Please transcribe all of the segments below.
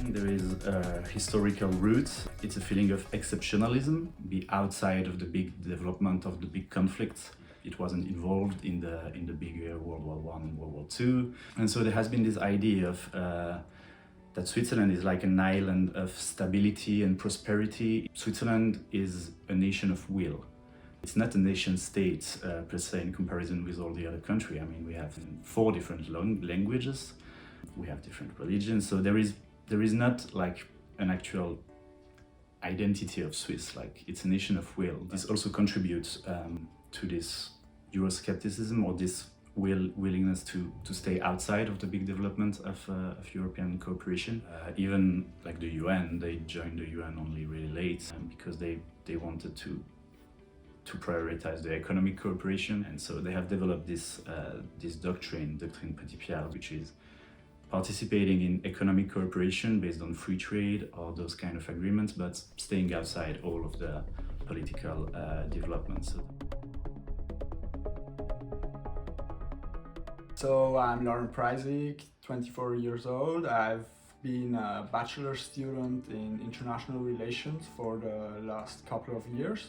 There is a historical root. It's a feeling of exceptionalism, be outside of the big development of the big conflicts. It wasn't involved in the bigger World War I and World War II. And so there has been this idea of that Switzerland is like an island of stability and prosperity. Switzerland is a nation of will. It's not a nation state per se in comparison with all the other countries. I mean, we have 4 different languages, we have different religions, so there is not like an actual identity of Swiss, like it's a nation of will. This also contributes to this Euroscepticism or this willingness to stay outside of the big development of European cooperation. Even like the UN, they joined the UN only really late because they wanted to prioritize the economic cooperation, and so they have developed this doctrine Petit-Pierre, which is participating in economic cooperation based on free trade or those kind of agreements, but staying outside all of the political developments. So I'm Lauren Preisig, 24 years old. I've been a bachelor student in international relations for the last couple of years.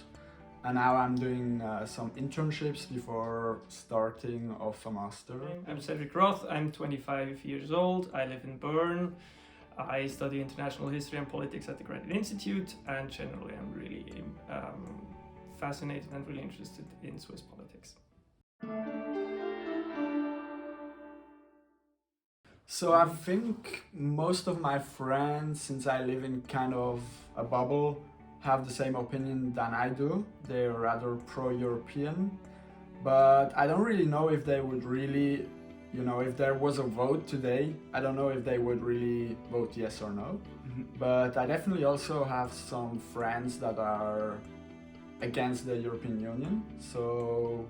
And now I'm doing some internships before starting off a master. I'm Cedric Roth, I'm 25 years old, I live in Bern. I study international history and politics at the Graduate Institute, and generally I'm really fascinated and really interested in Swiss politics. So I think most of my friends, since I live in kind of a bubble, have the same opinion than I do. They're rather pro-European, but I don't really know if they would really, if there was a vote today, I don't know if they would really vote yes or no. But I definitely also have some friends that are against the European Union, so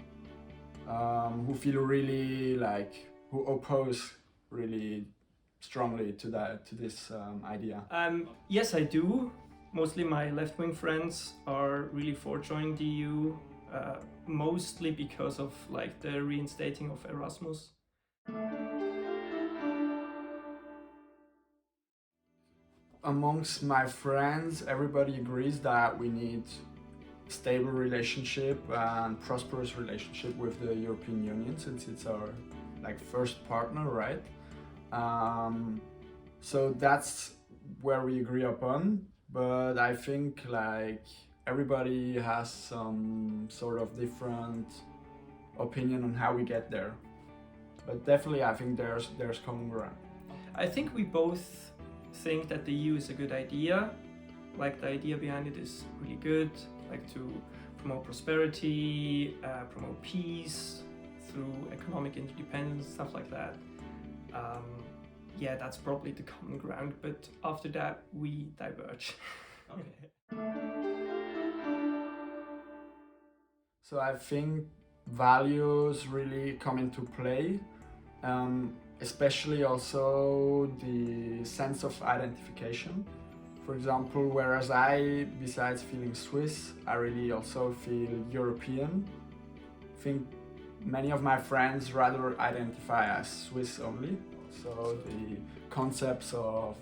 who feel really who oppose really strongly to this idea. Yes, I do. Mostly my left-wing friends are really for joining the EU, mostly because of the reinstating of Erasmus. Amongst my friends, everybody agrees that we need stable relationship and prosperous relationship with the European Union, since it's our first partner, right? So that's where we agree upon. But I think everybody has some sort of different opinion on how we get there. But definitely I think there's common ground. I think we both think that the EU is a good idea. The idea behind it is really good, to promote prosperity, promote peace through economic interdependence, stuff like that. Yeah, that's probably the common ground, but after that we diverge. Okay. So I think values really come into play, especially also the sense of identification. For example, whereas I, besides feeling Swiss, I really also feel European. I think many of my friends rather identify as Swiss only. So the concepts of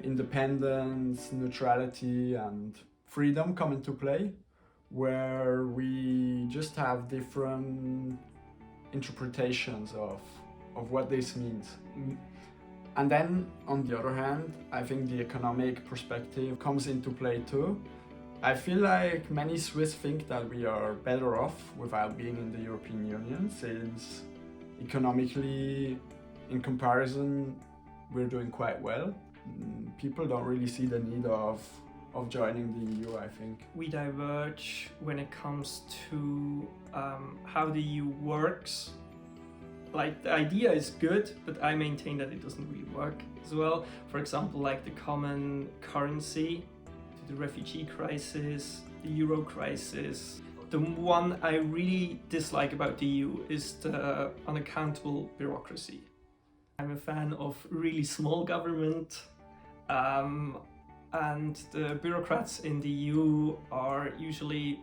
independence, neutrality and freedom come into play, where we just have different interpretations of what this means. And then on the other hand, I think the economic perspective comes into play too. I feel like many Swiss think that we are better off without being in the European Union, since economically, in comparison, we're doing quite well. People don't really see the need of joining the EU, I think. We diverge when it comes to how the EU works. The idea is good, but I maintain that it doesn't really work as well. For example, the common currency, the refugee crisis, the euro crisis. The one I really dislike about the EU is the unaccountable bureaucracy. I'm a fan of really small government, and the bureaucrats in the EU are usually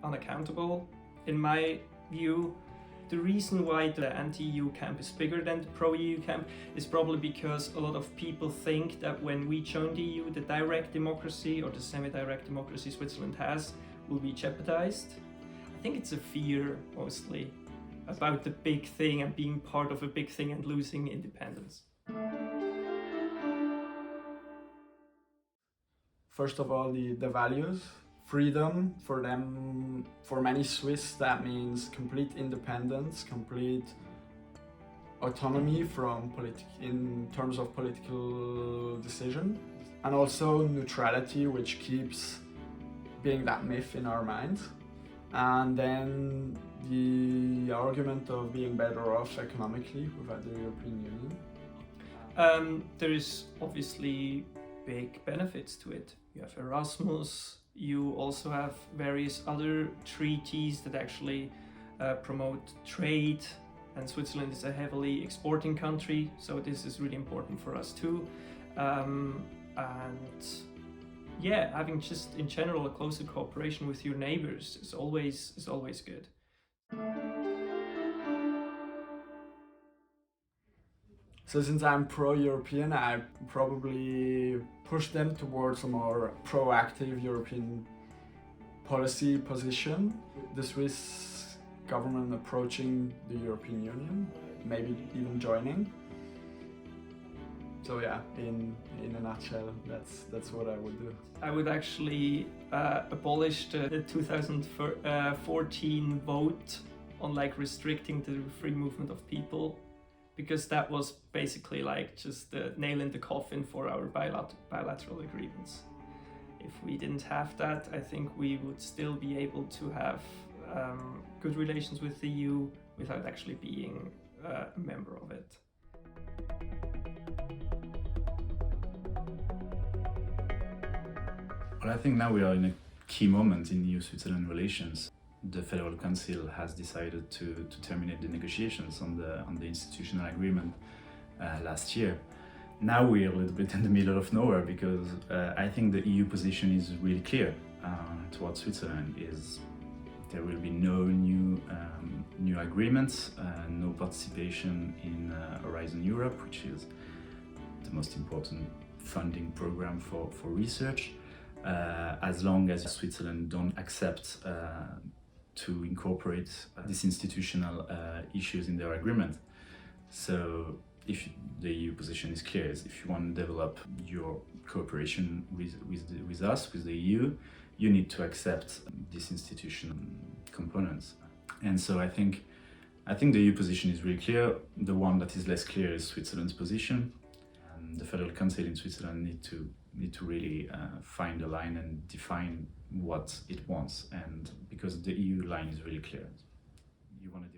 unaccountable. In my view, The reason why the anti-EU camp is bigger than the pro-EU camp is probably because a lot of people think that when we join the EU, the direct democracy or the semi-direct democracy Switzerland has will be jeopardized. I think it's a fear mostly about the big thing and being part of a big thing and losing independence. First of all, the values. Freedom for them, for many Swiss, that means complete independence, complete autonomy from in terms of political decision, and also neutrality, which keeps being that myth in our minds. And then the argument of being better off economically without the European Union. There is obviously big benefits to it. You have Erasmus. You also have various other treaties that actually promote trade, and Switzerland is a heavily exporting country, so this is really important for us too. And yeah, having just in general a closer cooperation with your neighbors is always good. So since I'm pro-European, I probably push them towards a more proactive European policy position. The Swiss government approaching the European Union, maybe even joining. So yeah, in a nutshell, that's what I would do. I would actually abolish the 2014 vote on like restricting the free movement of people, because that was basically like just the nail in the coffin for our bilateral agreements. If we didn't have that, I think we would still be able to have good relations with the EU without actually being a member of it. Well, I think now we are in a key moment in EU-Switzerland relations. The Federal Council has decided to terminate the negotiations on the institutional agreement last year. Now we're a little bit in the middle of nowhere, because I think the EU position is really clear towards Switzerland. Is there will be no new agreements, no participation in Horizon Europe, which is the most important funding program for research, as long as Switzerland don't accept to incorporate these institutional issues in their agreement. So if the EU position is clear, is if you want to develop your cooperation with us, with the EU, you need to accept these institutional components. And so I think the EU position is really clear. The one that is less clear is Switzerland's position. And the Federal Council in Switzerland need to really find a line and define what it wants, and because the EU line is really clear, you want to